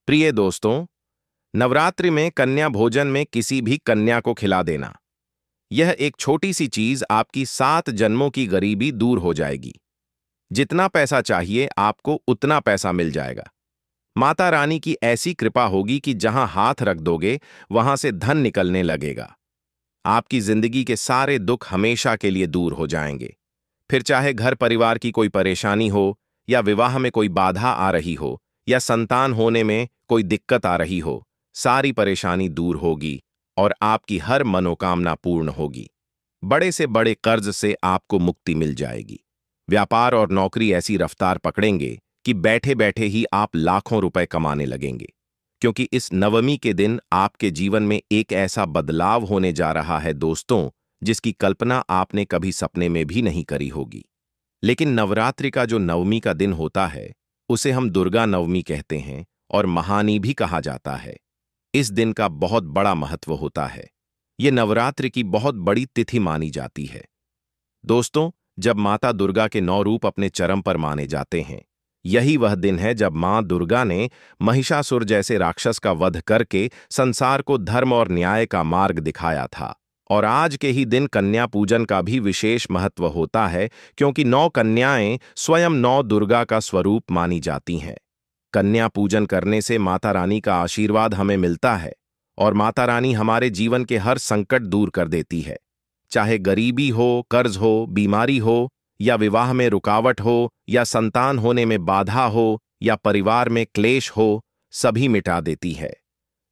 प्रिय दोस्तों, नवरात्रि में कन्या भोजन में किसी भी कन्या को खिला देना, यह एक छोटी सी चीज आपकी 7 जन्मों की गरीबी दूर हो जाएगी। जितना पैसा चाहिए आपको उतना पैसा मिल जाएगा। माता रानी की ऐसी कृपा होगी कि जहां हाथ रख दोगे वहां से धन निकलने लगेगा। आपकी जिंदगी के सारे दुख हमेशा के लिए दूर हो जाएंगे। फिर चाहे घर परिवार की कोई परेशानी हो, या विवाह में कोई बाधा आ रही हो, या संतान होने में कोई दिक्कत आ रही हो, सारी परेशानी दूर होगी और आपकी हर मनोकामना पूर्ण होगी। बड़े से बड़े कर्ज से आपको मुक्ति मिल जाएगी। व्यापार और नौकरी ऐसी रफ्तार पकड़ेंगे कि बैठे बैठे ही आप लाखों रुपए कमाने लगेंगे, क्योंकि इस नवमी के दिन आपके जीवन में एक ऐसा बदलाव होने जा रहा है दोस्तों, जिसकी कल्पना आपने कभी सपने में भी नहीं करी होगी। लेकिन नवरात्रि का जो नवमी का दिन होता है, उसे हम दुर्गा नवमी कहते हैं और महानी भी कहा जाता है। इस दिन का बहुत बड़ा महत्व होता है। ये नवरात्रि की बहुत बड़ी तिथि मानी जाती है। दोस्तों, जब माता दुर्गा के 9 रूप अपने चरम पर माने जाते हैं, यही वह दिन है जब मां दुर्गा ने महिषासुर जैसे राक्षस का वध करके संसार को धर्म और न्याय का मार्ग दिखाया था। और आज के ही दिन कन्या पूजन का भी विशेष महत्व होता है, क्योंकि 9 कन्याएं स्वयं 9 दुर्गा का स्वरूप मानी जाती हैं। कन्या पूजन करने से माता रानी का आशीर्वाद हमें मिलता है और माता रानी हमारे जीवन के हर संकट दूर कर देती है। चाहे गरीबी हो, कर्ज हो, बीमारी हो, या विवाह में रुकावट हो, या संतान होने में बाधा हो, या परिवार में क्लेश हो, सभी मिटा देती है।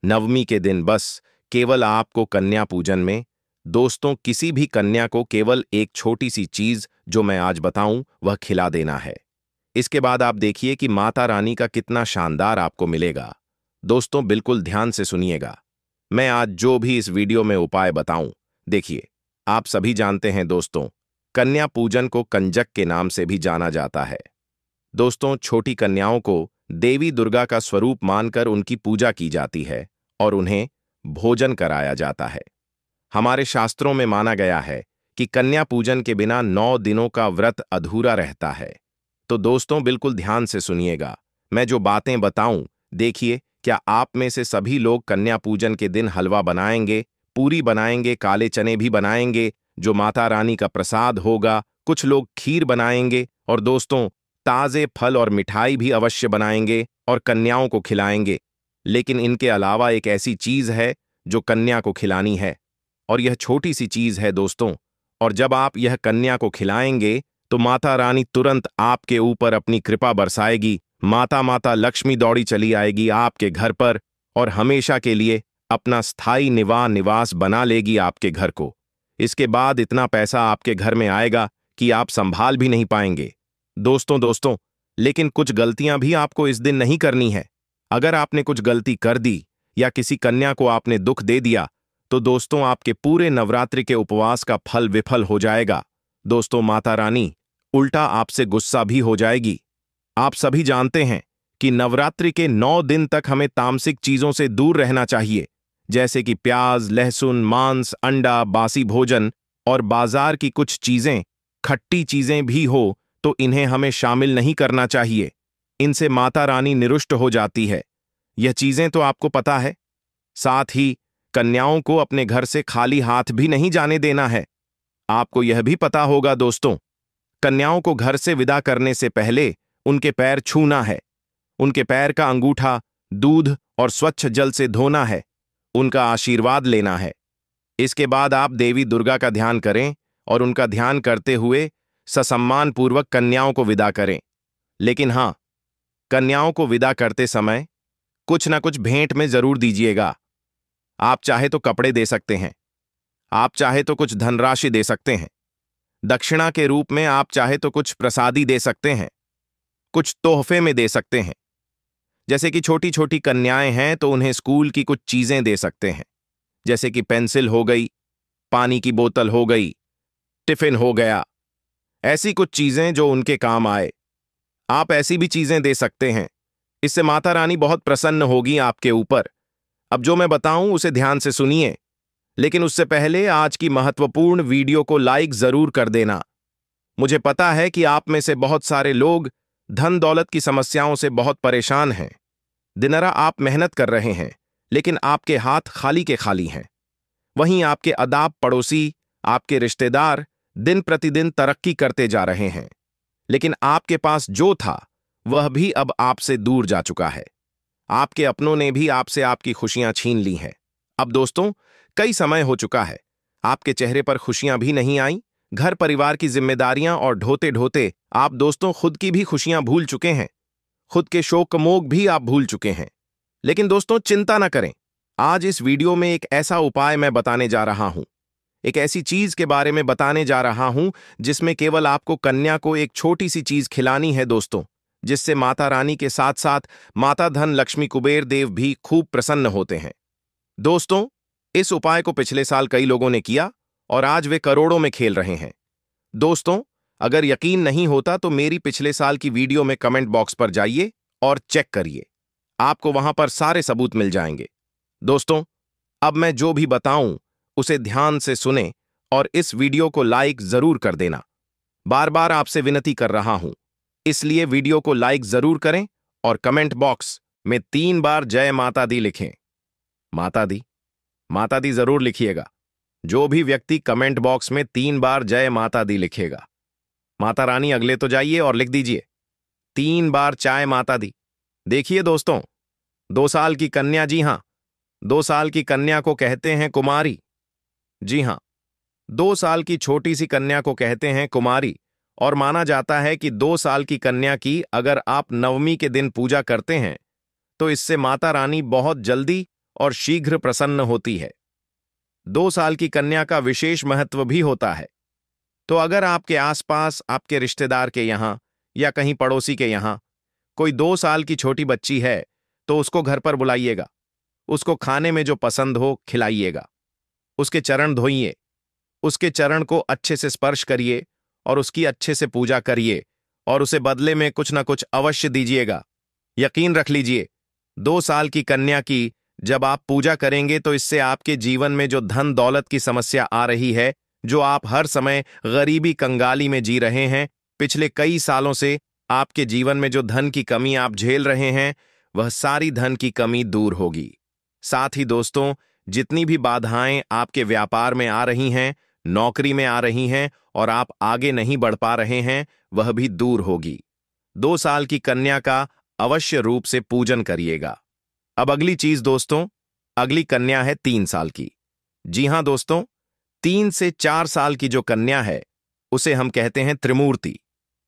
नवमी के दिन बस केवल आपको कन्या पूजन में, दोस्तों, किसी भी कन्या को केवल एक छोटी सी चीज जो मैं आज बताऊं वह खिला देना है। इसके बाद आप देखिए कि माता रानी का कितना शानदार आपको मिलेगा। दोस्तों, बिल्कुल ध्यान से सुनिएगा। मैं आज जो भी इस वीडियो में उपाय बताऊं, देखिए, आप सभी जानते हैं दोस्तों, कन्या पूजन को कंजक के नाम से भी जाना जाता है। दोस्तों, छोटी कन्याओं को देवी दुर्गा का स्वरूप मानकर उनकी पूजा की जाती है और उन्हें भोजन कराया जाता है। हमारे शास्त्रों में माना गया है कि कन्या पूजन के बिना 9 दिनों का व्रत अधूरा रहता है। तो दोस्तों, बिल्कुल ध्यान से सुनिएगा। मैं जो बातें बताऊं, देखिए, क्या आप में से सभी लोग कन्या पूजन के दिन हलवा बनाएंगे, पूरी बनाएंगे, काले चने भी बनाएंगे जो माता रानी का प्रसाद होगा। कुछ लोग खीर बनाएंगे और दोस्तों, ताजे फल और मिठाई भी अवश्य बनाएंगे और कन्याओं को खिलाएंगे। लेकिन इनके अलावा एक ऐसी चीज है जो कन्या को खिलानी है, और यह छोटी सी चीज है दोस्तों। और जब आप यह कन्या को खिलाएंगे तो माता रानी तुरंत आपके ऊपर अपनी कृपा बरसाएगी। माता माता लक्ष्मी दौड़ी चली आएगी आपके घर पर और हमेशा के लिए अपना स्थायी निवास बना लेगी आपके घर को। इसके बाद इतना पैसा आपके घर में आएगा कि आप संभाल भी नहीं पाएंगे। दोस्तों, लेकिन कुछ गलतियां भी आपको इस दिन नहीं करनी है। अगर आपने कुछ गलती कर दी या किसी कन्या को आपने दुख दे दिया, तो दोस्तों, आपके पूरे नवरात्रि के उपवास का फल विफल हो जाएगा। दोस्तों, माता रानी उल्टा आपसे गुस्सा भी हो जाएगी। आप सभी जानते हैं कि नवरात्रि के 9 दिन तक हमें तामसिक चीजों से दूर रहना चाहिए, जैसे कि प्याज, लहसुन, मांस, अंडा, बासी भोजन और बाजार की कुछ चीजें, खट्टी चीजें भी हो तो इन्हें हमें शामिल नहीं करना चाहिए। इनसे माता रानी निरुष्ट हो जाती है। यह चीजें तो आपको पता है। साथ ही कन्याओं को अपने घर से खाली हाथ भी नहीं जाने देना है। आपको यह भी पता होगा दोस्तों, कन्याओं को घर से विदा करने से पहले उनके पैर छूना है। उनके पैर का अंगूठा दूध और स्वच्छ जल से धोना है। उनका आशीर्वाद लेना है। इसके बाद आप देवी दुर्गा का ध्यान करें और उनका ध्यान करते हुए ससम्मान पूर्वक कन्याओं को विदा करें। लेकिन हां, कन्याओं को विदा करते समय कुछ ना कुछ भेंट में जरूर दीजिएगा। आप चाहे तो कपड़े दे सकते हैं, आप चाहे तो कुछ धनराशि दे सकते हैं, दक्षिणा के रूप में आप चाहे तो कुछ प्रसादी दे सकते हैं, कुछ तोहफे में दे सकते हैं। जैसे कि छोटी छोटी कन्याएं हैं तो उन्हें स्कूल की कुछ चीजें दे सकते हैं, जैसे कि पेंसिल हो गई, पानी की बोतल हो गई, टिफिन हो गया, ऐसी कुछ चीजें जो उनके काम आए। आप ऐसी भी चीजें दे सकते हैं। इससे माता रानी बहुत प्रसन्न होगी आपके ऊपर। अब जो मैं बताऊं उसे ध्यान से सुनिए, लेकिन उससे पहले आज की महत्वपूर्ण वीडियो को लाइक जरूर कर देना। मुझे पता है कि आप में से बहुत सारे लोग धन दौलत की समस्याओं से बहुत परेशान हैं। दिनरा आप मेहनत कर रहे हैं, लेकिन आपके हाथ खाली के खाली हैं। वहीं आपके अदाब पड़ोसी, आपके रिश्तेदार दिन प्रतिदिन तरक्की करते जा रहे हैं, लेकिन आपके पास जो था वह भी अब आपसे दूर जा चुका है। आपके अपनों ने भी आपसे आपकी खुशियां छीन ली हैं। अब दोस्तों, कई समय हो चुका है, आपके चेहरे पर खुशियां भी नहीं आई। घर परिवार की जिम्मेदारियां और ढोते ढोते आप दोस्तों खुद की भी खुशियां भूल चुके हैं। खुद के शौक मोग भी आप भूल चुके हैं। लेकिन दोस्तों, चिंता ना करें। आज इस वीडियो में एक ऐसा उपाय मैं बताने जा रहा हूं, एक ऐसी चीज के बारे में बताने जा रहा हूं जिसमें केवल आपको कन्या को एक छोटी सी चीज खिलानी है दोस्तों, जिससे माता रानी के साथ साथ माता धन लक्ष्मी कुबेर देव भी खूब प्रसन्न होते हैं। दोस्तों, इस उपाय को पिछले साल कई लोगों ने किया और आज वे करोड़ों में खेल रहे हैं। दोस्तों, अगर यकीन नहीं होता तो मेरी पिछले साल की वीडियो में कमेंट बॉक्स पर जाइए और चेक करिए। आपको वहां पर सारे सबूत मिल जाएंगे। दोस्तों, अब मैं जो भी बताऊं उसे ध्यान से सुने और इस वीडियो को लाइक जरूर कर देना। बार बार आपसे विनती कर रहा हूं, इसलिए वीडियो को लाइक जरूर करें और कमेंट बॉक्स में 3 बार जय माता दी लिखें। माता दी जरूर लिखिएगा। जो भी व्यक्ति कमेंट बॉक्स में 3 बार जय माता दी लिखेगा, माता रानी अगले तो जाइए और लिख दीजिए 3 बार चाय माता दी। देखिए दोस्तों, 2 साल की कन्या, जी हां, 2 साल की कन्या को कहते हैं कुमारी। जी हां, 2 साल की छोटी सी कन्या को कहते हैं कुमारी। और माना जाता है कि 2 साल की कन्या की अगर आप नवमी के दिन पूजा करते हैं तो इससे माता रानी बहुत जल्दी और शीघ्र प्रसन्न होती है। 2 साल की कन्या का विशेष महत्व भी होता है। तो अगर आपके आसपास आपके रिश्तेदार के यहां या कहीं पड़ोसी के यहां कोई 2 साल की छोटी बच्ची है तो उसको घर पर बुलाइएगा। उसको खाने में जो पसंद हो खिलाइएगा। उसके चरण धोइए, उसके चरण को अच्छे से स्पर्श करिए और उसकी अच्छे से पूजा करिए और उसे बदले में कुछ ना कुछ अवश्य दीजिएगा। यकीन रख लीजिए, 2 साल की कन्या की जब आप पूजा करेंगे तो इससे आपके जीवन में जो धन दौलत की समस्या आ रही है, जो आप हर समय गरीबी कंगाली में जी रहे हैं, पिछले कई सालों से आपके जीवन में जो धन की कमी आप झेल रहे हैं, वह सारी धन की कमी दूर होगी। साथ ही दोस्तों, जितनी भी बाधाएं आपके व्यापार में आ रही हैं, नौकरी में आ रही हैं और आप आगे नहीं बढ़ पा रहे हैं, वह भी दूर होगी। 2 साल की कन्या का अवश्य रूप से पूजन करिएगा। अब अगली चीज दोस्तों, अगली कन्या है 3 साल की। जी हां दोस्तों, 3 से 4 साल की जो कन्या है उसे हम कहते हैं त्रिमूर्ति।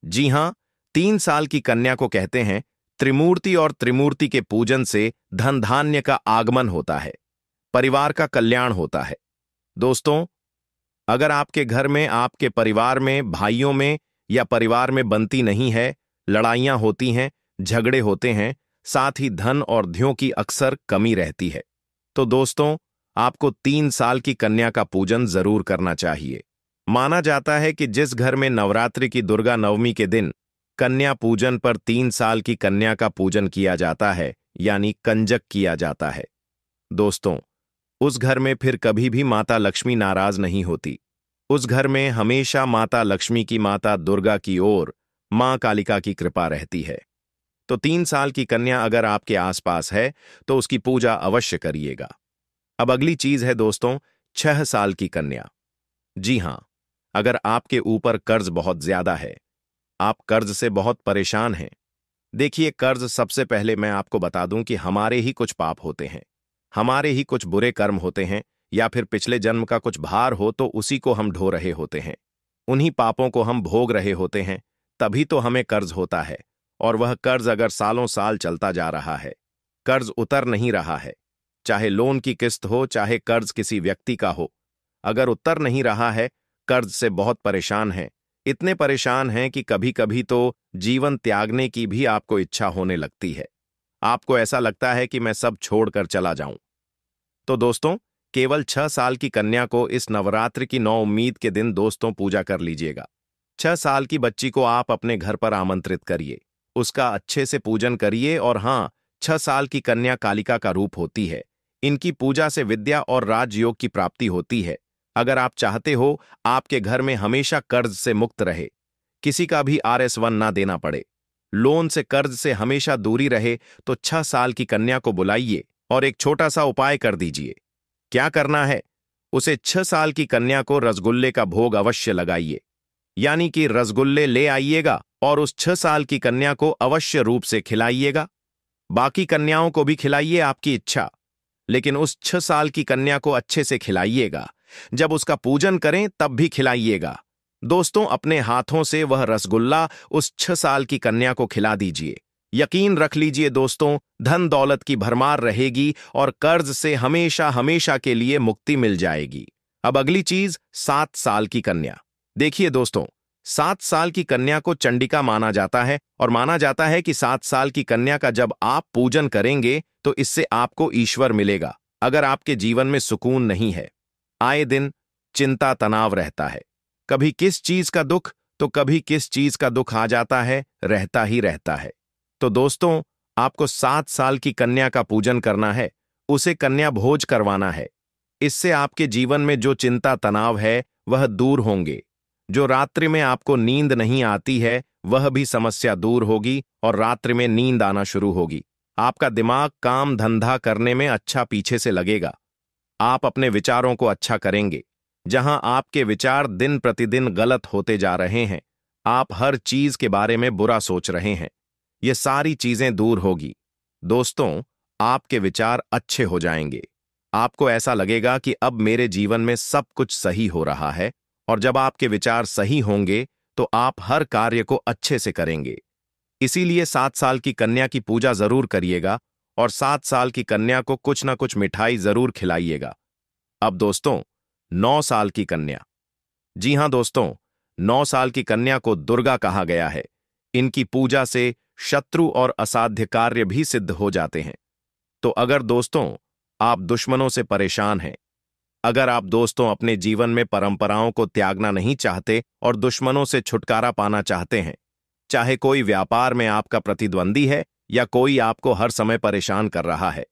जी हां, 3 साल की कन्या को कहते हैं त्रिमूर्ति और त्रिमूर्ति के पूजन से धन धान्य का आगमन होता है, परिवार का कल्याण होता है। दोस्तों, अगर आपके घर में, आपके परिवार में, भाइयों में या परिवार में बनती नहीं है, लड़ाइयां होती हैं, झगड़े होते हैं, साथ ही धन और ध्यों की अक्सर कमी रहती है, तो दोस्तों आपको 3 साल की कन्या का पूजन जरूर करना चाहिए। माना जाता है कि जिस घर में नवरात्रि की दुर्गा नवमी के दिन कन्या पूजन पर 3 साल की कन्या का पूजन किया जाता है, यानी कंजक किया जाता है, दोस्तों उस घर में फिर कभी भी माता लक्ष्मी नाराज नहीं होती। उस घर में हमेशा माता लक्ष्मी की, माता दुर्गा की ओर मां कालिका की कृपा रहती है। तो 3 साल की कन्या अगर आपके आसपास है तो उसकी पूजा अवश्य करिएगा। अब अगली चीज है दोस्तों 6 साल की कन्या। जी हां, अगर आपके ऊपर कर्ज बहुत ज्यादा है, आप कर्ज से बहुत परेशान हैं। देखिए, कर्ज, सबसे पहले मैं आपको बता दूं कि हमारे ही कुछ पाप होते हैं, हमारे ही कुछ बुरे कर्म होते हैं, या फिर पिछले जन्म का कुछ भार हो तो उसी को हम ढो रहे होते हैं, उन्हीं पापों को हम भोग रहे होते हैं, तभी तो हमें कर्ज होता है। और वह कर्ज अगर सालों साल चलता जा रहा है, कर्ज उतर नहीं रहा है, चाहे लोन की किस्त हो, चाहे कर्ज किसी व्यक्ति का हो, अगर उतर नहीं रहा है, कर्ज से बहुत परेशान है, इतने परेशान हैं कि कभी कभी तो जीवन त्यागने की भी आपको इच्छा होने लगती है। आपको ऐसा लगता है कि मैं सब छोड़कर चला जाऊं। तो दोस्तों, केवल 6 साल की कन्या को इस नवरात्रि की 9 उम्मीद के दिन दोस्तों पूजा कर लीजिएगा। 6 साल की बच्ची को आप अपने घर पर आमंत्रित करिए, उसका अच्छे से पूजन करिए। और हां, 6 साल की कन्या कालिका का रूप होती है, इनकी पूजा से विद्या और राजयोग की प्राप्ति होती है। अगर आप चाहते हो आपके घर में हमेशा कर्ज से मुक्त रहे, किसी का भी RS1 ना देना पड़े, लोन से कर्ज से हमेशा दूरी रहे तो 6 साल की कन्या को बुलाइए और एक छोटा सा उपाय कर दीजिए। क्या करना है? उसे 6 साल की कन्या को रसगुल्ले का भोग अवश्य लगाइए। यानी कि रसगुल्ले ले आइएगा और उस 6 साल की कन्या को अवश्य रूप से खिलाइएगा। बाकी कन्याओं को भी खिलाइए, आपकी इच्छा, लेकिन उस 6 साल की कन्या को अच्छे से खिलाइएगा। जब उसका पूजन करें तब भी खिलाइएगा। दोस्तों, अपने हाथों से वह रसगुल्ला उस 6 साल की कन्या को खिला दीजिए। यकीन रख लीजिए दोस्तों, धन दौलत की भरमार रहेगी और कर्ज से हमेशा हमेशा के लिए मुक्ति मिल जाएगी। अब अगली चीज, 7 साल की कन्या। देखिए दोस्तों, 7 साल की कन्या को चंडिका माना जाता है और माना जाता है कि 7 साल की कन्या का जब आप पूजन करेंगे तो इससे आपको ईश्वर मिलेगा। अगर आपके जीवन में सुकून नहीं है, आए दिन चिंता तनाव रहता है, कभी किस चीज का दुख तो कभी किस चीज का दुख आ जाता है, रहता ही रहता है, तो दोस्तों आपको 7 साल की कन्या का पूजन करना है, उसे कन्या भोज करवाना है। इससे आपके जीवन में जो चिंता तनाव है वह दूर होंगे। जो रात्रि में आपको नींद नहीं आती है वह भी समस्या दूर होगी और रात्रि में नींद आना शुरू होगी। आपका दिमाग काम धंधा करने में अच्छा पीछे से लगेगा। आप अपने विचारों को अच्छा करेंगे। जहां आपके विचार दिन प्रतिदिन गलत होते जा रहे हैं, आप हर चीज के बारे में बुरा सोच रहे हैं, ये सारी चीजें दूर होगी। दोस्तों, आपके विचार अच्छे हो जाएंगे। आपको ऐसा लगेगा कि अब मेरे जीवन में सब कुछ सही हो रहा है, और जब आपके विचार सही होंगे तो आप हर कार्य को अच्छे से करेंगे। इसीलिए 7 साल की कन्या की पूजा जरूर करिएगा और 7 साल की कन्या को कुछ ना कुछ मिठाई जरूर खिलाइएगा। अब दोस्तों, 9 साल की कन्या। जी हां दोस्तों, 9 साल की कन्या को दुर्गा कहा गया है। इनकी पूजा से शत्रु और असाध्य कार्य भी सिद्ध हो जाते हैं। तो अगर दोस्तों आप दुश्मनों से परेशान हैं, अगर आप दोस्तों अपने जीवन में परंपराओं को त्यागना नहीं चाहते और दुश्मनों से छुटकारा पाना चाहते हैं, चाहे कोई व्यापार में आपका प्रतिद्वंदी है या कोई आपको हर समय परेशान कर रहा है,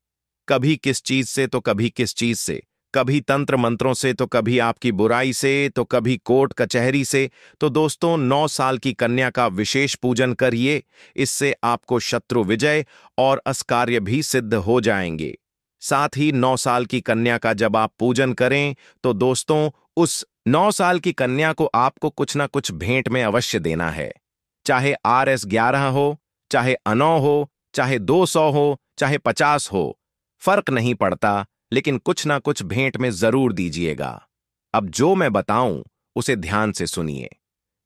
कभी किस चीज से तो कभी किस चीज से, कभी तंत्र मंत्रों से तो कभी आपकी बुराई से तो कभी कोर्ट कचहरी से, तो दोस्तों 9 साल की कन्या का विशेष पूजन करिए। इससे आपको शत्रु विजय और अस्कार्य भी सिद्ध हो जाएंगे। साथ ही 9 साल की कन्या का जब आप पूजन करें तो दोस्तों उस 9 साल की कन्या को आपको कुछ ना कुछ भेंट में अवश्य देना है। चाहे RS11 हो, चाहे अनौ हो, चाहे 200 हो, चाहे 50 हो, फर्क नहीं पड़ता, लेकिन कुछ ना कुछ भेंट में जरूर दीजिएगा। अब जो मैं बताऊं उसे ध्यान से सुनिए।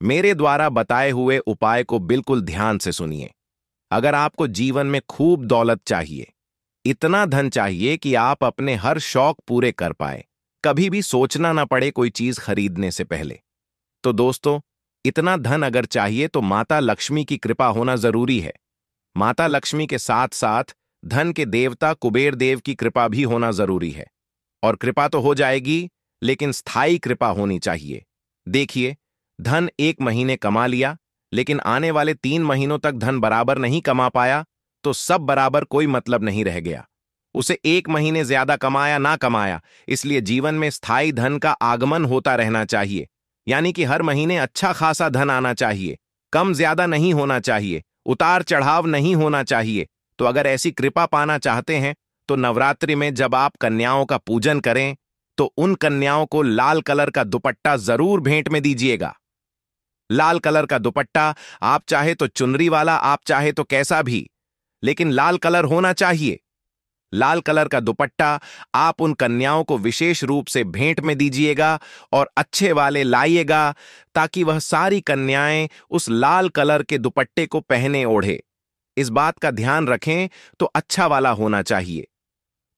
मेरे द्वारा बताए हुए उपाय को बिल्कुल ध्यान से सुनिए। अगर आपको जीवन में खूब दौलत चाहिए, इतना धन चाहिए कि आप अपने हर शौक पूरे कर पाए, कभी भी सोचना ना पड़े कोई चीज खरीदने से पहले, तो दोस्तों इतना धन अगर चाहिए तो माता लक्ष्मी की कृपा होना जरूरी है। माता लक्ष्मी के साथ साथ धन के देवता कुबेर देव की कृपा भी होना जरूरी है। और कृपा तो हो जाएगी, लेकिन स्थायी कृपा होनी चाहिए। देखिए, धन 1 महीने कमा लिया, लेकिन आने वाले 3 महीनों तक धन बराबर नहीं कमा पाया, तो सब बराबर कोई मतलब नहीं रह गया। उसे 1 महीने ज्यादा कमाया ना कमाया, इसलिए जीवन में स्थायी धन का आगमन होता रहना चाहिए। यानी कि हर महीने अच्छा खासा धन आना चाहिए, कम ज्यादा नहीं होना चाहिए, उतार चढ़ाव नहीं होना चाहिए। तो अगर ऐसी कृपा पाना चाहते हैं तो नवरात्रि में जब आप कन्याओं का पूजन करें तो उन कन्याओं को लाल कलर का दुपट्टा जरूर भेंट में दीजिएगा। लाल कलर का दुपट्टा, आप चाहे तो चुनरी वाला, आप चाहे तो कैसा भी, लेकिन लाल कलर होना चाहिए। लाल कलर का दुपट्टा आप उन कन्याओं को विशेष रूप से भेंट में दीजिएगा और अच्छे वाले लाइएगा, ताकि वह सारी कन्याएं उस लाल कलर के दुपट्टे को पहने ओढ़े। इस बात का ध्यान रखें, तो अच्छा वाला होना चाहिए।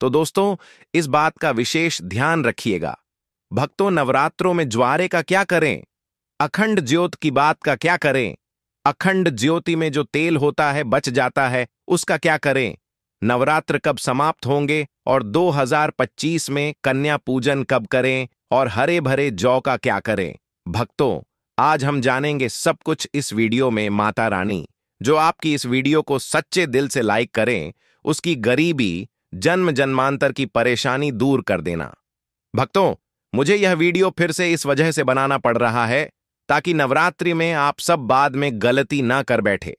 तो दोस्तों इस बात का विशेष ध्यान रखिएगा। भक्तों, नवरात्रों में ज्वारे का क्या करें, अखंड ज्योत की बात का क्या करें, अखंड ज्योति में जो तेल होता है बच जाता है, उसका क्या करें, नवरात्र कब समाप्त होंगे और 2025 में कन्या पूजन कब करें, और हरे भरे जौ का क्या करें। भक्तों, आज हम जानेंगे सब कुछ इस वीडियो में। माता रानी जो आपकी इस वीडियो को सच्चे दिल से लाइक करें, उसकी गरीबी जन्म जन्मांतर की परेशानी दूर कर देना। भक्तों, मुझे यह वीडियो फिर से इस वजह से बनाना पड़ रहा है ताकि नवरात्रि में आप सब बाद में गलती ना कर बैठे।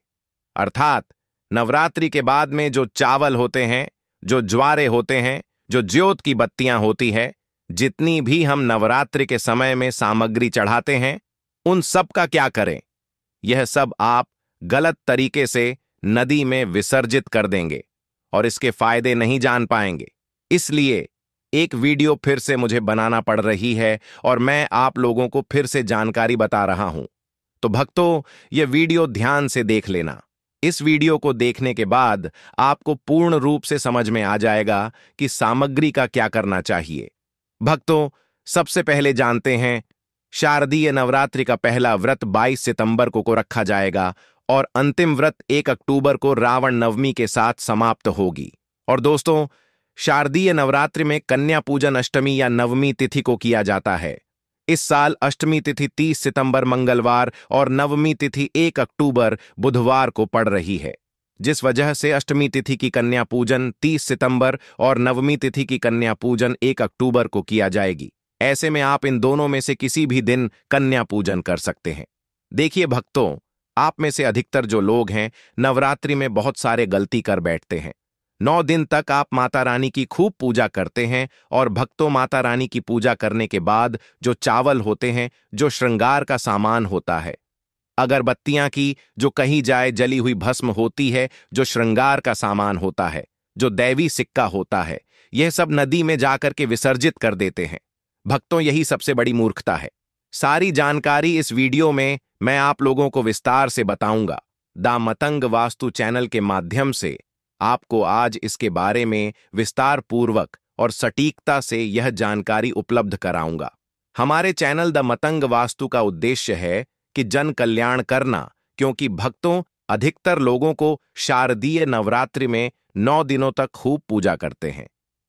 अर्थात नवरात्रि के बाद में जो चावल होते हैं, जो ज्वारे होते हैं, जो ज्योत की बत्तियां होती है, जितनी भी हम नवरात्रि के समय में सामग्री चढ़ाते हैं, उन सब का क्या करें? यह सब आप गलत तरीके से नदी में विसर्जित कर देंगे और इसके फायदे नहीं जान पाएंगे। इसलिए एक वीडियो फिर से मुझे बनाना पड़ रही है और मैं आप लोगों को फिर से जानकारी बता रहा हूं। तो भक्तों, यह वीडियो ध्यान से देख लेना। इस वीडियो को देखने के बाद आपको पूर्ण रूप से समझ में आ जाएगा कि सामग्री का क्या करना चाहिए। भक्तों, सबसे पहले जानते हैं, शारदीय नवरात्रि का पहला व्रत 22 सितंबर को रखा जाएगा और अंतिम व्रत 1 अक्टूबर को रावण नवमी के साथ समाप्त होगी। और दोस्तों, शारदीय नवरात्रि में कन्या पूजन अष्टमी या नवमी तिथि को किया जाता है। इस साल अष्टमी तिथि 30 सितंबर मंगलवार और नवमी तिथि 1 अक्टूबर बुधवार को पड़ रही है, जिस वजह से अष्टमी तिथि की कन्या पूजन 30 सितंबर और नवमी तिथि की कन्या पूजन 1 अक्टूबर को किया जाएगी। ऐसे में आप इन दोनों में से किसी भी दिन कन्या पूजन कर सकते हैं। देखिए भक्तों, आप में से अधिकतर जो लोग हैं नवरात्रि में बहुत सारे गलती कर बैठते हैं। 9 दिन तक आप माता रानी की खूब पूजा करते हैं और भक्तों, माता रानी की पूजा करने के बाद जो चावल होते हैं, जो श्रृंगार का सामान होता है, अगरबत्तियां की जो कहीं जाए जली हुई भस्म होती है, जो श्रृंगार का सामान होता है, जो दैवी सिक्का होता है, यह सब नदी में जाकर के विसर्जित कर देते हैं। भक्तों, यही सबसे बड़ी मूर्खता है। सारी जानकारी इस वीडियो में मैं आप लोगों को विस्तार से बताऊंगा। द मतंग वास्तु चैनल के माध्यम से आपको आज इसके बारे में विस्तार पूर्वक और सटीकता से यह जानकारी उपलब्ध कराऊंगा। हमारे चैनल द मतंग वास्तु का उद्देश्य है कि जन कल्याण करना, क्योंकि भक्तों, अधिकतर लोगों को शारदीय नवरात्रि में 9 दिनों तक खूब पूजा करते हैं।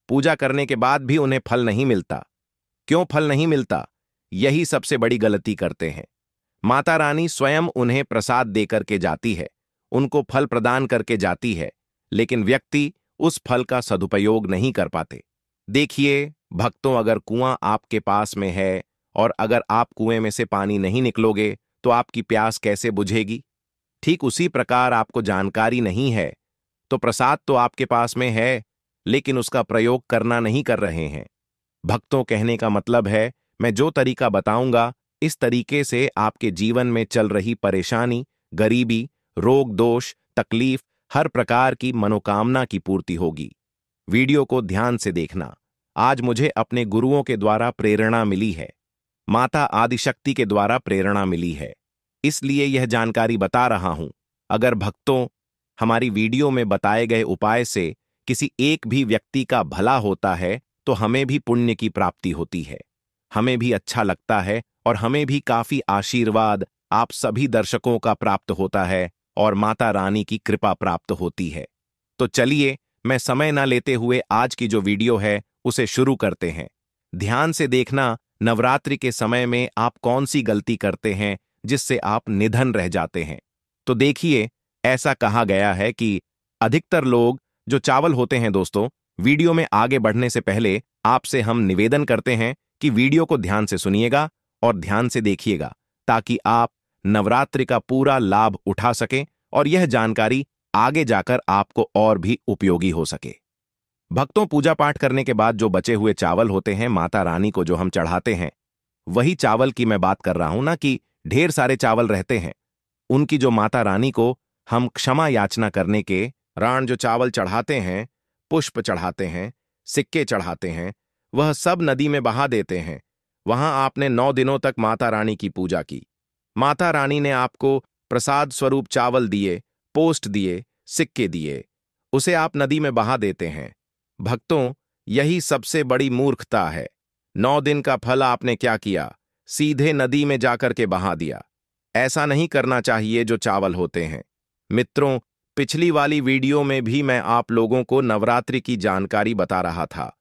पूजा करने के बाद भी उन्हें फल नहीं मिलता। क्यों फल नहीं मिलता? यही सबसे बड़ी गलती करते हैं। माता रानी स्वयं उन्हें प्रसाद देकर के जाती है, उनको फल प्रदान करके जाती है, लेकिन व्यक्ति उस फल का सदुपयोग नहीं कर पाते। देखिए भक्तों, अगर कुआं आपके पास में है और अगर आप कुएं में से पानी नहीं निकलोगे तो आपकी प्यास कैसे बुझेगी? ठीक उसी प्रकार आपको जानकारी नहीं है तो प्रसाद तो आपके पास में है, लेकिन उसका प्रयोग करना नहीं कर रहे हैं। भक्तों, कहने का मतलब है, मैं जो तरीका बताऊंगा, इस तरीके से आपके जीवन में चल रही परेशानी, गरीबी, रोग दोष, तकलीफ, हर प्रकार की मनोकामना की पूर्ति होगी। वीडियो को ध्यान से देखना। आज मुझे अपने गुरुओं के द्वारा प्रेरणा मिली है, माता आदिशक्ति के द्वारा प्रेरणा मिली है, इसलिए यह जानकारी बता रहा हूं। अगर भक्तों, हमारी वीडियो में बताए गए उपाय से किसी एक भी व्यक्ति का भला होता है तो हमें भी पुण्य की प्राप्ति होती है, हमें भी अच्छा लगता है और हमें भी काफी आशीर्वाद आप सभी दर्शकों का प्राप्त होता है और माता रानी की कृपा प्राप्त होती है। तो चलिए, मैं समय ना लेते हुए आज की जो वीडियो है उसे शुरू करते हैं। ध्यान से देखना, नवरात्रि के समय में आप कौन सी गलती करते हैं जिससे आप निधन रह जाते हैं। तो देखिए, ऐसा कहा गया है कि अधिकतर लोग जो चावल होते हैं, दोस्तों, वीडियो में आगे बढ़ने से पहले आपसे हम निवेदन करते हैं कि वीडियो को ध्यान से सुनिएगा और ध्यान से देखिएगा, ताकि आप नवरात्रि का पूरा लाभ उठा सकें और यह जानकारी आगे जाकर आपको और भी उपयोगी हो सके। भक्तों, पूजा पाठ करने के बाद जो बचे हुए चावल होते हैं माता रानी को जो हम चढ़ाते हैं, वही चावल की मैं बात कर रहा हूं, ना कि ढेर सारे चावल रहते हैं। उनकी जो माता रानी को हम क्षमा याचना करने के राण जो चावल चढ़ाते हैं, पुष्प चढ़ाते हैं, सिक्के चढ़ाते हैं, वह सब नदी में बहा देते हैं। वहां आपने 9 दिनों तक माता रानी की पूजा की। माता रानी ने आपको प्रसाद स्वरूप चावल दिए, पोस्ट दिए, सिक्के दिए, उसे आप नदी में बहा देते हैं। भक्तों, यही सबसे बड़ी मूर्खता है। 9 दिन का फल आपने क्या किया? सीधे नदी में जाकर के बहा दिया। ऐसा नहीं करना चाहिए जो चावल होते हैं। मित्रों, पिछली वाली वीडियो में भी मैं आप लोगों को नवरात्रि की जानकारी बता रहा था।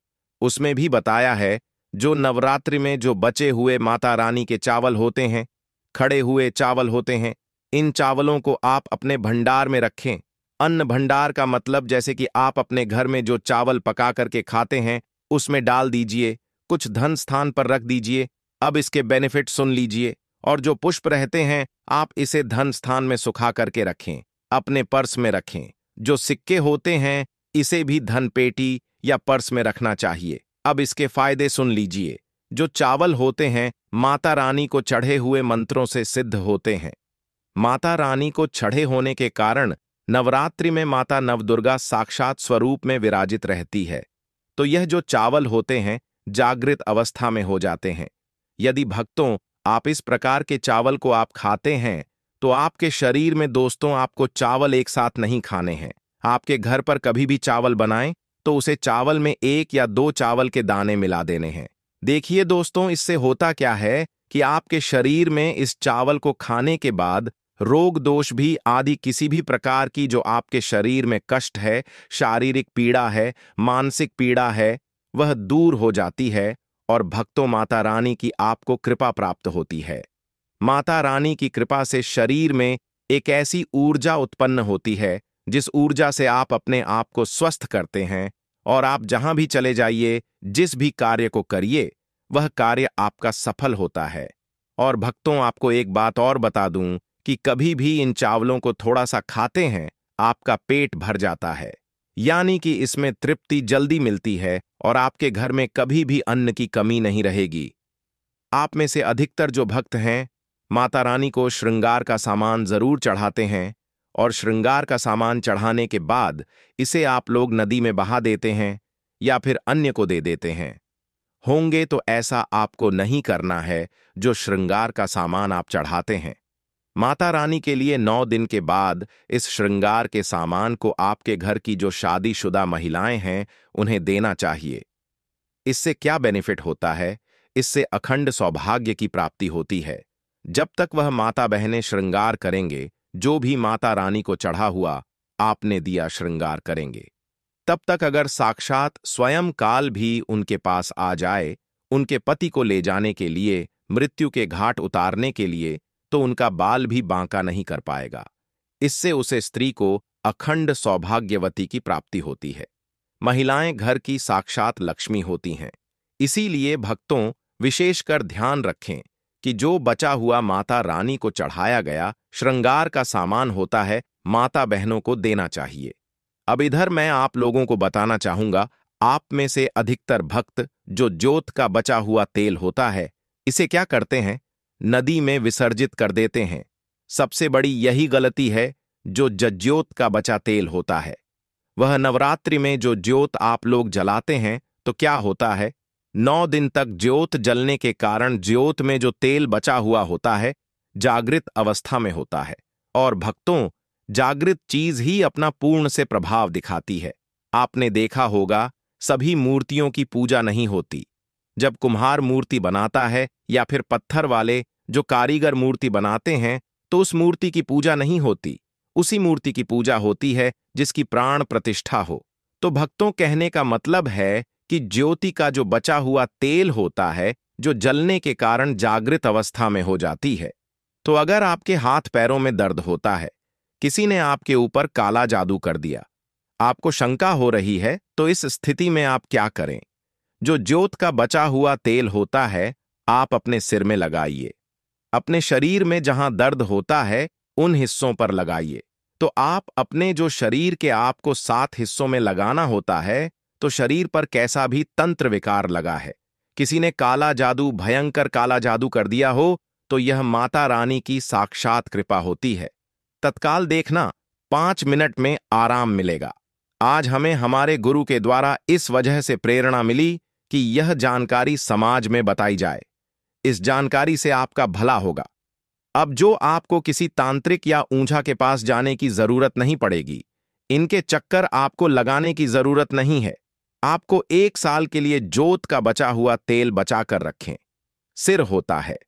उसमें भी बताया है, जो नवरात्रि में जो बचे हुए माता रानी के चावल होते हैं, खड़े हुए चावल होते हैं, इन चावलों को आप अपने भंडार में रखें। अन्न भंडार का मतलब जैसे कि आप अपने घर में जो चावल पका करके खाते हैं उसमें डाल दीजिए, कुछ धन स्थान पर रख दीजिए। अब इसके बेनिफिट सुन लीजिए। और जो पुष्प रहते हैं, आप इसे धन स्थान में सुखा करके रखें। अपने पर्स में रखें। जो सिक्के होते हैं इसे भी धन पेटी या पर्स में रखना चाहिए। अब इसके फायदे सुन लीजिए। जो चावल होते हैं माता रानी को चढ़े हुए मंत्रों से सिद्ध होते हैं। माता रानी को चढ़े होने के कारण नवरात्रि में माता नवदुर्गा साक्षात स्वरूप में विराजित रहती है। तो यह जो चावल होते हैं जागृत अवस्था में हो जाते हैं। यदि भक्तों आप इस प्रकार के चावल को आप खाते हैं तो आपके शरीर में दोस्तों आपको चावल एक साथ नहीं खाने हैं। आपके घर पर कभी भी चावल बनाएं तो उसे चावल में 1 या 2 चावल के दाने मिला देने हैं। देखिए दोस्तों, इससे होता क्या है कि आपके शरीर में इस चावल को खाने के बाद रोग दोष भी आदि किसी भी प्रकार की जो आपके शरीर में कष्ट है, शारीरिक पीड़ा है, मानसिक पीड़ा है, वह दूर हो जाती है और भक्तों माता रानी की आपको कृपा प्राप्त होती है। माता रानी की कृपा से शरीर में एक ऐसी ऊर्जा उत्पन्न होती है जिस ऊर्जा से आप अपने आप को स्वस्थ करते हैं और आप जहां भी चले जाइए, जिस भी कार्य को करिए, वह कार्य आपका सफल होता है। और भक्तों आपको एक बात और बता दूं कि कभी भी इन चावलों को थोड़ा सा खाते हैं आपका पेट भर जाता है, यानी कि इसमें तृप्ति जल्दी मिलती है और आपके घर में कभी भी अन्न की कमी नहीं रहेगी। आप में से अधिकतर जो भक्त हैं माता रानी को श्रृंगार का सामान जरूर चढ़ाते हैं और श्रृंगार का सामान चढ़ाने के बाद इसे आप लोग नदी में बहा देते हैं या फिर अन्य को दे देते हैं। होंगे तो ऐसा आपको नहीं करना है। जो श्रृंगार का सामान आप चढ़ाते हैं माता रानी के लिए 9 दिन के बाद इस श्रृंगार के सामान को आपके घर की जो शादीशुदा महिलाएं हैं उन्हें देना चाहिए। इससे क्या बेनिफिट होता है? इससे अखंड सौभाग्य की प्राप्ति होती है। जब तक वह माता बहनें श्रृंगार करेंगे, जो भी माता रानी को चढ़ा हुआ आपने दिया श्रृंगार करेंगे, तब तक अगर साक्षात स्वयं काल भी उनके पास आ जाए उनके पति को ले जाने के लिए, मृत्यु के घाट उतारने के लिए, तो उनका बाल भी बांका नहीं कर पाएगा। इससे उसे स्त्री को अखंड सौभाग्यवती की प्राप्ति होती है। महिलाएं घर की साक्षात लक्ष्मी होती हैं। इसीलिए भक्तों विशेषकर ध्यान रखें कि जो बचा हुआ माता रानी को चढ़ाया गया श्रृंगार का सामान होता है माता बहनों को देना चाहिए। अब इधर मैं आप लोगों को बताना चाहूंगा, आप में से अधिकतर भक्त जो जोत का बचा हुआ तेल होता है इसे क्या करते हैं? नदी में विसर्जित कर देते हैं। सबसे बड़ी यही गलती है। जो जज्योत का बचा तेल होता है वह नवरात्रि में जो ज्योत आप लोग जलाते हैं तो क्या होता है, 9 दिन तक ज्योत जलने के कारण ज्योत में जो तेल बचा हुआ होता है जागृत अवस्था में होता है। और भक्तों जागृत चीज ही अपना पूर्ण से प्रभाव दिखाती है। आपने देखा होगा सभी मूर्तियों की पूजा नहीं होती। जब कुम्हार मूर्ति बनाता है या फिर पत्थर वाले जो कारीगर मूर्ति बनाते हैं तो उस मूर्ति की पूजा नहीं होती। उसी मूर्ति की पूजा होती है जिसकी प्राण प्रतिष्ठा हो। तो भक्तों कहने का मतलब है कि ज्योति का जो बचा हुआ तेल होता है जो जलने के कारण जागृत अवस्था में हो जाती है। तो अगर आपके हाथ पैरों में दर्द होता है, किसी ने आपके ऊपर काला जादू कर दिया, आपको शंका हो रही है, तो इस स्थिति में आप क्या करें? जो ज्योत का बचा हुआ तेल होता है आप अपने सिर में लगाइए। अपने शरीर में जहां दर्द होता है उन हिस्सों पर लगाइए। तो आप अपने जो शरीर के आपको 7 हिस्सों में लगाना होता है, तो शरीर पर कैसा भी तंत्र विकार लगा है, किसी ने काला जादू, भयंकर काला जादू कर दिया हो, तो यह माता रानी की साक्षात कृपा होती है। तत्काल देखना 5 मिनट में आराम मिलेगा। आज हमें हमारे गुरु के द्वारा इस वजह से प्रेरणा मिली कि यह जानकारी समाज में बताई जाए। इस जानकारी से आपका भला होगा। अब जो आपको किसी तांत्रिक या ऊंझा के पास जाने की जरूरत नहीं पड़ेगी। इनके चक्कर आपको लगाने की जरूरत नहीं है। आपको 1 साल के लिए जोत का बचा हुआ तेल बचा कर रखें। सिर होता है,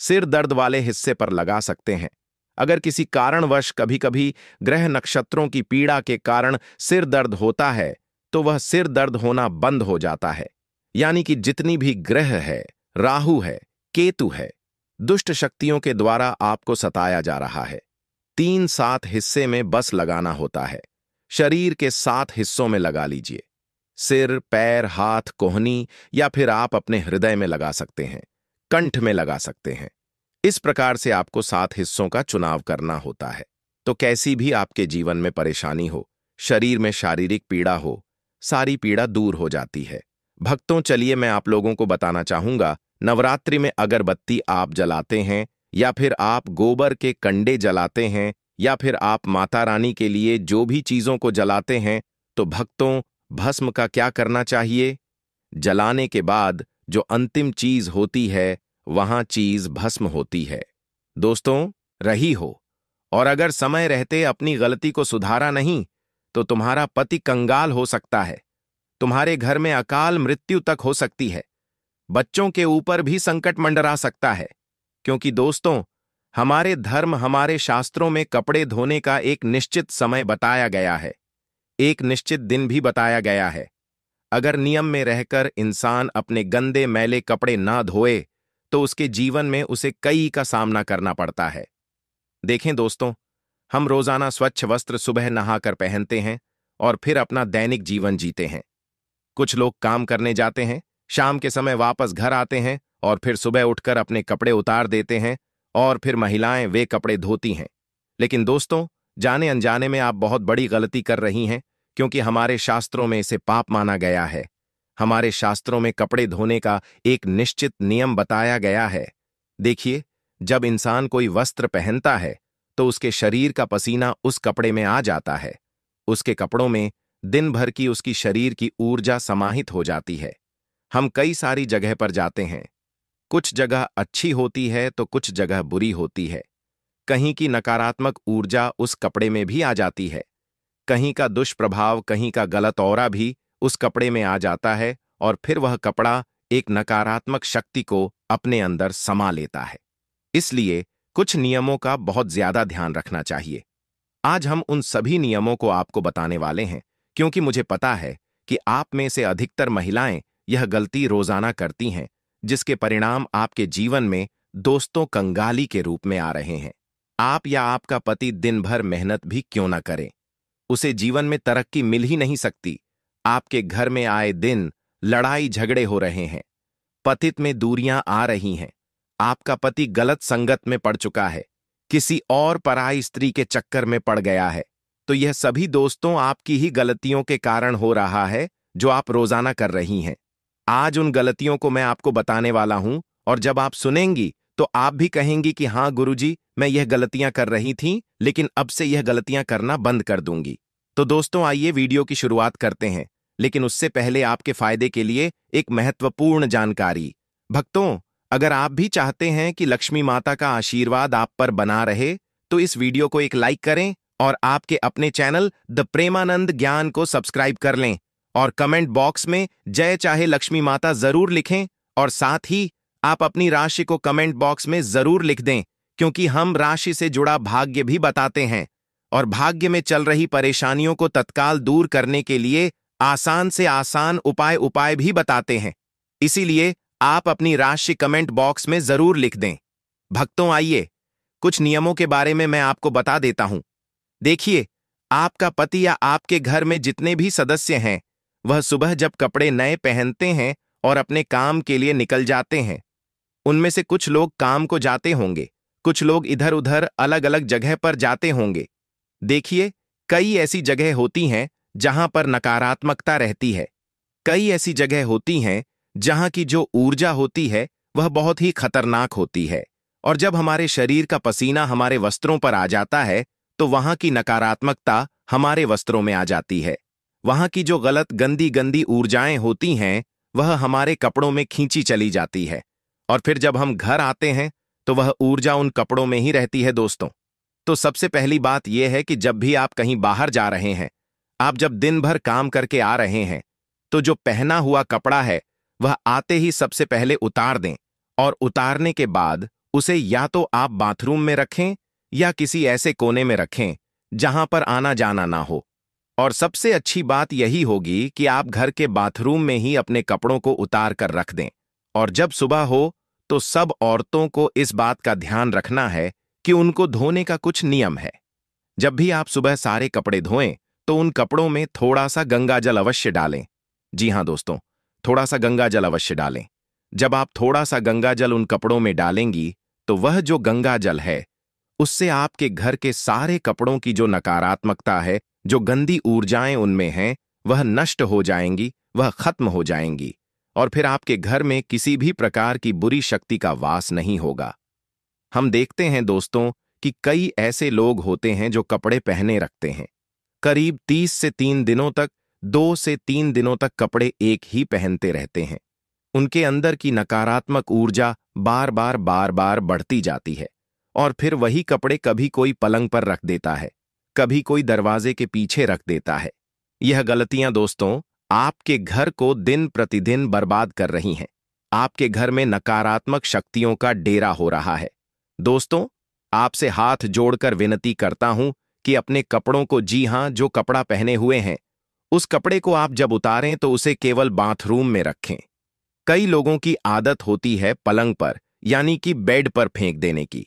सिर दर्द वाले हिस्से पर लगा सकते हैं। अगर किसी कारणवश कभी कभी ग्रह नक्षत्रों की पीड़ा के कारण सिर दर्द होता है तो वह सिर दर्द होना बंद हो जाता है। यानी कि जितनी भी ग्रह है, राहु है, केतु है, दुष्ट शक्तियों के द्वारा आपको सताया जा रहा है। 3-7 हिस्से में बस लगाना होता है। शरीर के 7 हिस्सों में लगा लीजिए। सिर, पैर, हाथ, कोहनी, या फिर आप अपने हृदय में लगा सकते हैं, कंठ में लगा सकते हैं। इस प्रकार से आपको 7 हिस्सों का चुनाव करना होता है। तो कैसी भी आपके जीवन में परेशानी हो, शरीर में शारीरिक पीड़ा हो, सारी पीड़ा दूर हो जाती है। भक्तों, चलिए मैं आप लोगों को बताना चाहूंगा, नवरात्रि में अगरबत्ती आप जलाते हैं या फिर आप गोबर के कंडे जलाते हैं या फिर आप माता रानी के लिए जो भी चीजों को जलाते हैं, तो भक्तों, भस्म का क्या करना चाहिए? जलाने के बाद जो अंतिम चीज होती है, वहां चीज भस्म होती है। दोस्तों, रही हो, और अगर समय रहते अपनी गलती को सुधारा नहीं, तो तुम्हारा पति कंगाल हो सकता है, तुम्हारे घर में अकाल मृत्यु तक हो सकती है, बच्चों के ऊपर भी संकट मंडरा सकता है। क्योंकि दोस्तों, हमारे धर्म, हमारे शास्त्रों में कपड़े धोने का एक निश्चित समय बताया गया है, एक निश्चित दिन भी बताया गया है। अगर नियम में रहकर इंसान अपने गंदे मैले कपड़े ना धोए, तो उसके जीवन में उसे कई का सामना करना पड़ता है। देखें दोस्तों, हम रोजाना स्वच्छ वस्त्र सुबह नहाकर पहनते हैं और फिर अपना दैनिक जीवन जीते हैं। कुछ लोग काम करने जाते हैं, शाम के समय वापस घर आते हैं और फिर सुबह उठकर अपने कपड़े उतार देते हैं और फिर महिलाएं वे कपड़े धोती हैं। लेकिन दोस्तों, जाने अनजाने में आप बहुत बड़ी गलती कर रही हैं, क्योंकि हमारे शास्त्रों में इसे पाप माना गया है। हमारे शास्त्रों में कपड़े धोने का एक निश्चित नियम बताया गया है। देखिए, जब इंसान कोई वस्त्र पहनता है, तो उसके शरीर का पसीना उस कपड़े में आ जाता है। उसके कपड़ों में दिन भर की उसकी शरीर की ऊर्जा समाहित हो जाती है। हम कई सारी जगह पर जाते हैं, कुछ जगह अच्छी होती है तो कुछ जगह बुरी होती है। कहीं की नकारात्मक ऊर्जा उस कपड़े में भी आ जाती है, कहीं का दुष्प्रभाव, कहीं का गलत ऑरा भी उस कपड़े में आ जाता है और फिर वह कपड़ा एक नकारात्मक शक्ति को अपने अंदर समा लेता है। इसलिए कुछ नियमों का बहुत ज्यादा ध्यान रखना चाहिए। आज हम उन सभी नियमों को आपको बताने वाले हैं, क्योंकि मुझे पता है कि आप में से अधिकतर महिलाएं यह गलती रोजाना करती हैं, जिसके परिणाम आपके जीवन में दोस्तों कंगाली के रूप में आ रहे हैं। आप या आपका पति दिन भर मेहनत भी क्यों न करे, उसे जीवन में तरक्की मिल ही नहीं सकती। आपके घर में आए दिन लड़ाई झगड़े हो रहे हैं, पतित में दूरियां आ रही हैं, आपका पति गलत संगत में पड़ चुका है, किसी और पराई स्त्री के चक्कर में पड़ गया है, तो यह सभी दोस्तों आपकी ही गलतियों के कारण हो रहा है, जो आप रोजाना कर रही हैं। आज उन गलतियों को मैं आपको बताने वाला हूं, और जब आप सुनेंगी तो आप भी कहेंगी कि हाँ गुरुजी, मैं यह गलतियां कर रही थी, लेकिन अब से यह गलतियां करना बंद कर दूंगी। तो दोस्तों, आइए वीडियो की शुरुआत करते हैं, लेकिन उससे पहले आपके फायदे के लिए एक महत्वपूर्ण जानकारी। भक्तों, अगर आप भी चाहते हैं कि लक्ष्मी माता का आशीर्वाद आप पर बना रहे, तो इस वीडियो को एक लाइक करें और आपके अपने चैनल द प्रेमानंद ज्ञान को सब्सक्राइब कर लें, और कमेंट बॉक्स में जय चाहे लक्ष्मी माता जरूर लिखें, और साथ ही आप अपनी राशि को कमेंट बॉक्स में जरूर लिख दें, क्योंकि हम राशि से जुड़ा भाग्य भी बताते हैं और भाग्य में चल रही परेशानियों को तत्काल दूर करने के लिए आसान से आसान उपाय भी बताते हैं। इसीलिए आप अपनी राशि कमेंट बॉक्स में जरूर लिख दें। भक्तों, आइए कुछ नियमों के बारे में मैं आपको बता देता हूं। देखिए, आपका पति या आपके घर में जितने भी सदस्य हैं, वह सुबह जब कपड़े नए पहनते हैं और अपने काम के लिए निकल जाते हैं, उनमें से कुछ लोग काम को जाते होंगे, कुछ लोग इधर उधर अलग अलग जगह पर जाते होंगे। देखिए, कई ऐसी जगह होती हैं जहां पर नकारात्मकता रहती है, कई ऐसी जगह होती हैं जहां की जो ऊर्जा होती है वह बहुत ही खतरनाक होती है, और जब हमारे शरीर का पसीना हमारे वस्त्रों पर आ जाता है, तो वहां की नकारात्मकता हमारे वस्त्रों में आ जाती है। वहां की जो गलत गंदी गंदी ऊर्जाएं होती हैं, वह हमारे कपड़ों में खींची चली जाती है, और फिर जब हम घर आते हैं तो वह ऊर्जा उन कपड़ों में ही रहती है। दोस्तों, तो सबसे पहली बात यह है कि जब भी आप कहीं बाहर जा रहे हैं, आप जब दिन भर काम करके आ रहे हैं, तो जो पहना हुआ कपड़ा है वह आते ही सबसे पहले उतार दें, और उतारने के बाद उसे या तो आप बाथरूम में रखें या किसी ऐसे कोने में रखें जहां पर आना जाना ना हो। और सबसे अच्छी बात यही होगी कि आप घर के बाथरूम में ही अपने कपड़ों को उतार कर रख दें। और जब सुबह हो तो सब औरतों को इस बात का ध्यान रखना है कि उनको धोने का कुछ नियम है। जब भी आप सुबह सारे कपड़े धोएं, तो उन कपड़ों में थोड़ा सा गंगाजल अवश्य डालें। जी हाँ दोस्तों, थोड़ा सा गंगाजल अवश्य डालें। जब आप थोड़ा सा गंगाजल उन कपड़ों में डालेंगी, तो वह जो गंगाजल है उससे आपके घर के सारे कपड़ों की जो नकारात्मकता है, जो गंदी ऊर्जाएं उनमें हैं, वह नष्ट हो जाएंगी, वह खत्म हो जाएंगी, और फिर आपके घर में किसी भी प्रकार की बुरी शक्ति का वास नहीं होगा। हम देखते हैं दोस्तों कि कई ऐसे लोग होते हैं जो कपड़े पहने रखते हैं, करीब 30 से 3 दिनों तक, 2 से 3 दिनों तक कपड़े एक ही पहनते रहते हैं। उनके अंदर की नकारात्मक ऊर्जा बार बार बढ़ती जाती है, और फिर वही कपड़े कभी कोई पलंग पर रख देता है, कभी कोई दरवाजे के पीछे रख देता है। यह गलतियां दोस्तों आपके घर को दिन प्रतिदिन बर्बाद कर रही हैं। आपके घर में नकारात्मक शक्तियों का डेरा हो रहा है। दोस्तों, आपसे हाथ जोड़कर विनती करता हूं कि अपने कपड़ों को, जी हां, जो कपड़ा पहने हुए हैं, उस कपड़े को आप जब उतारें तो उसे केवल बाथरूम में रखें। कई लोगों की आदत होती है पलंग पर, यानी कि बेड पर फेंक देने की।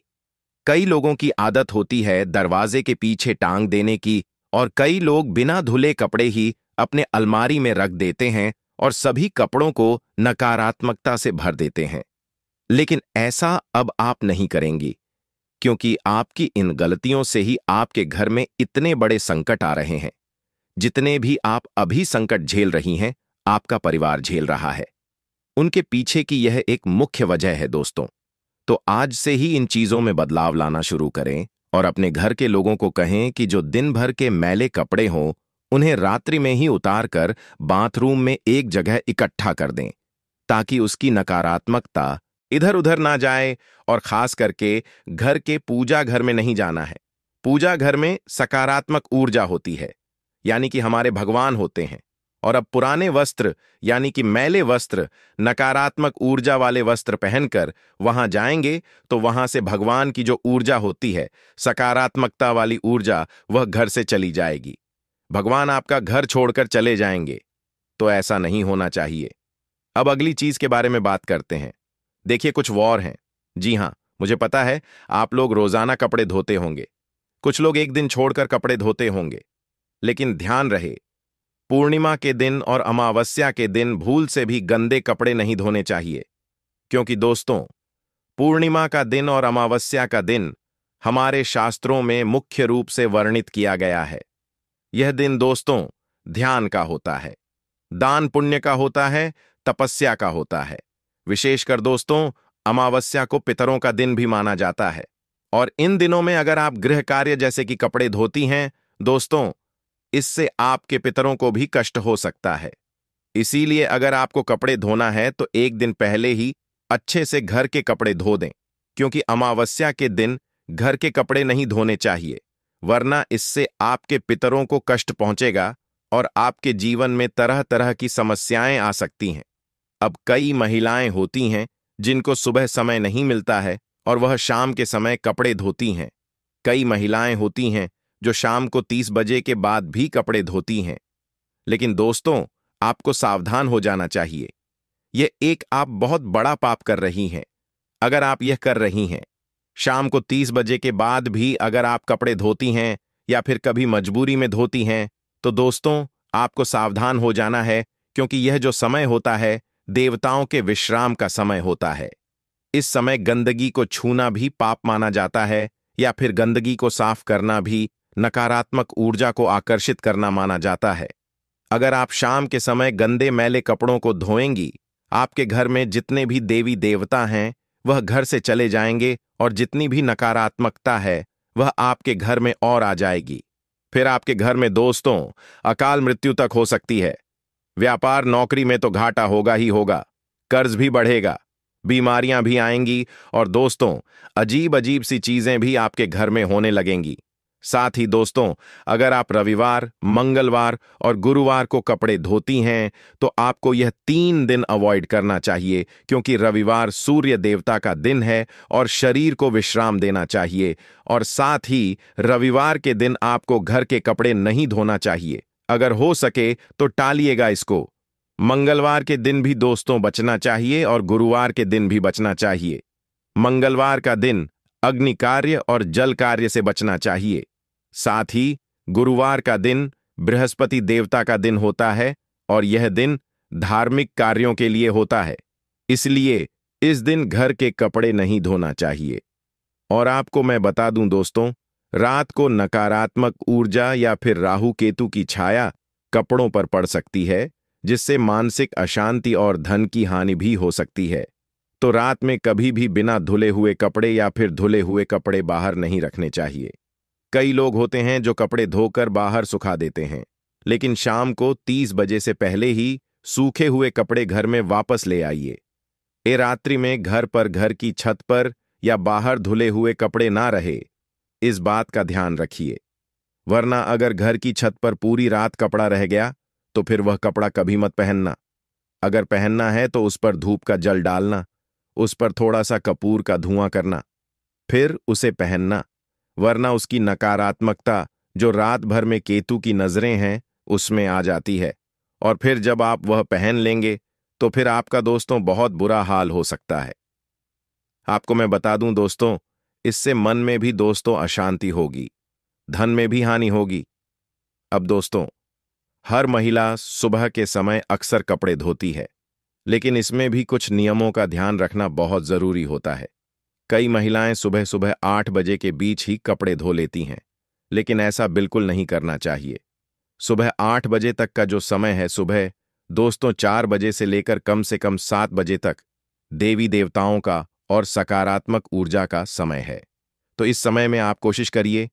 कई लोगों की आदत होती है दरवाजे के पीछे टांग देने की, और कई लोग बिना धुले कपड़े ही अपने अलमारी में रख देते हैं और सभी कपड़ों को नकारात्मकता से भर देते हैं। लेकिन ऐसा अब आप नहीं करेंगी, क्योंकि आपकी इन गलतियों से ही आपके घर में इतने बड़े संकट आ रहे हैं। जितने भी आप अभी संकट झेल रही हैं, आपका परिवार झेल रहा है। उनके पीछे की यह एक मुख्य वजह है दोस्तों। तो आज से ही इन चीजों में बदलाव लाना शुरू करें और अपने घर के लोगों को कहें कि जो दिन भर के मैले कपड़े हों, उन्हें रात्रि में ही उतार कर बाथरूम में एक जगह इकट्ठा कर दें, ताकि उसकी नकारात्मकता इधर उधर ना जाए। और खास करके घर के पूजा घर में नहीं जाना है। पूजा घर में सकारात्मक ऊर्जा होती है, यानी कि हमारे भगवान होते हैं। और अब पुराने वस्त्र, यानी कि मैले वस्त्र, नकारात्मक ऊर्जा वाले वस्त्र पहनकर वहां जाएंगे तो वहां से भगवान की जो ऊर्जा होती है, सकारात्मकता वाली ऊर्जा, वह घर से चली जाएगी। भगवान आपका घर छोड़कर चले जाएंगे। तो ऐसा नहीं होना चाहिए। अब अगली चीज के बारे में बात करते हैं। देखिए, कुछ वॉर हैं। जी हां, मुझे पता है आप लोग रोजाना कपड़े धोते होंगे, कुछ लोग एक दिन छोड़कर कपड़े धोते होंगे। लेकिन ध्यान रहे, पूर्णिमा के दिन और अमावस्या के दिन भूल से भी गंदे कपड़े नहीं धोने चाहिए। क्योंकि दोस्तों, पूर्णिमा का दिन और अमावस्या का दिन हमारे शास्त्रों में मुख्य रूप से वर्णित किया गया है। यह दिन दोस्तों ध्यान का होता है, दान पुण्य का होता है, तपस्या का होता है। विशेषकर दोस्तों, अमावस्या को पितरों का दिन भी माना जाता है। और इन दिनों में अगर आप गृह कार्य जैसे कि कपड़े धोती हैं दोस्तों, इससे आपके पितरों को भी कष्ट हो सकता है। इसीलिए अगर आपको कपड़े धोना है तो एक दिन पहले ही अच्छे से घर के कपड़े धो दें, क्योंकि अमावस्या के दिन घर के कपड़े नहीं धोने चाहिए, वरना इससे आपके पितरों को कष्ट पहुंचेगा और आपके जीवन में तरह तरह की समस्याएं आ सकती हैं। अब कई महिलाएं होती हैं जिनको सुबह समय नहीं मिलता है और वह शाम के समय कपड़े धोती हैं। कई महिलाएं होती हैं जो शाम को 30 बजे के बाद भी कपड़े धोती हैं। लेकिन दोस्तों, आपको सावधान हो जाना चाहिए। यह एक आप बहुत बड़ा पाप कर रही हैं। अगर आप यह कर रही हैं, शाम को 30 बजे के बाद भी अगर आप कपड़े धोती हैं या फिर कभी मजबूरी में धोती हैं, तो दोस्तों आपको सावधान हो जाना है, क्योंकि यह जो समय होता है, देवताओं के विश्राम का समय होता है। इस समय गंदगी को छूना भी पाप माना जाता है, या फिर गंदगी को साफ करना भी नकारात्मक ऊर्जा को आकर्षित करना माना जाता है। अगर आप शाम के समय गंदे मैले कपड़ों को धोएंगी, आपके घर में जितने भी देवी देवता हैं वह घर से चले जाएंगे, और जितनी भी नकारात्मकता है वह आपके घर में और आ जाएगी। फिर आपके घर में दोस्तों अकाल मृत्यु तक हो सकती है। व्यापार नौकरी में तो घाटा होगा ही होगा, कर्ज भी बढ़ेगा, बीमारियां भी आएंगी, और दोस्तों अजीब अजीब सी चीजें भी आपके घर में होने लगेंगी। साथ ही दोस्तों, अगर आप रविवार, मंगलवार और गुरुवार को कपड़े धोती हैं तो आपको यह 3 दिन अवॉइड करना चाहिए, क्योंकि रविवार सूर्य देवता का दिन है और शरीर को विश्राम देना चाहिए। और साथ ही रविवार के दिन आपको घर के कपड़े नहीं धोना चाहिए। अगर हो सके तो टालिएगा इसको। मंगलवार के दिन भी दोस्तों बचना चाहिए और गुरुवार के दिन भी बचना चाहिए। मंगलवार का दिन अग्नि कार्य और जल कार्य से बचना चाहिए। साथ ही गुरुवार का दिन बृहस्पति देवता का दिन होता है और यह दिन धार्मिक कार्यों के लिए होता है। इसलिए इस दिन घर के कपड़े नहीं धोना चाहिए। और आपको मैं बता दूं दोस्तों, रात को नकारात्मक ऊर्जा या फिर राहु केतु की छाया कपड़ों पर पड़ सकती है, जिससे मानसिक अशांति और धन की हानि भी हो सकती है। तो रात में कभी भी बिना धुले हुए कपड़े या फिर धुले हुए कपड़े बाहर नहीं रखने चाहिए। कई लोग होते हैं जो कपड़े धोकर बाहर सुखा देते हैं, लेकिन शाम को 30 बजे से पहले ही सूखे हुए कपड़े घर में वापस ले आइए। ए रात्रि में घर की छत पर या बाहर धुले हुए कपड़े ना रहे, इस बात का ध्यान रखिए। वरना अगर घर की छत पर पूरी रात कपड़ा रह गया तो फिर वह कपड़ा कभी मत पहनना। अगर पहनना है तो उस पर धूप का जल डालना, उस पर थोड़ा सा कपूर का धुआं करना, फिर उसे पहनना। वरना उसकी नकारात्मकता जो रात भर में केतु की नजरें हैं उसमें आ जाती है, और फिर जब आप वह पहन लेंगे तो फिर आपका दोस्तों बहुत बुरा हाल हो सकता है। आपको मैं बता दूं दोस्तों, इससे मन में भी दोस्तों अशांति होगी, धन में भी हानि होगी। अब दोस्तों, हर महिला सुबह के समय अक्सर कपड़े धोती है, लेकिन इसमें भी कुछ नियमों का ध्यान रखना बहुत जरूरी होता है। कई महिलाएं सुबह सुबह 8 बजे के बीच ही कपड़े धो लेती हैं, लेकिन ऐसा बिल्कुल नहीं करना चाहिए। सुबह 8 बजे तक का जो समय है सुबह दोस्तों 4 बजे से कम 7 बजे तक देवी देवताओं का और सकारात्मक ऊर्जा का समय है। तो इस समय में आप कोशिश करिए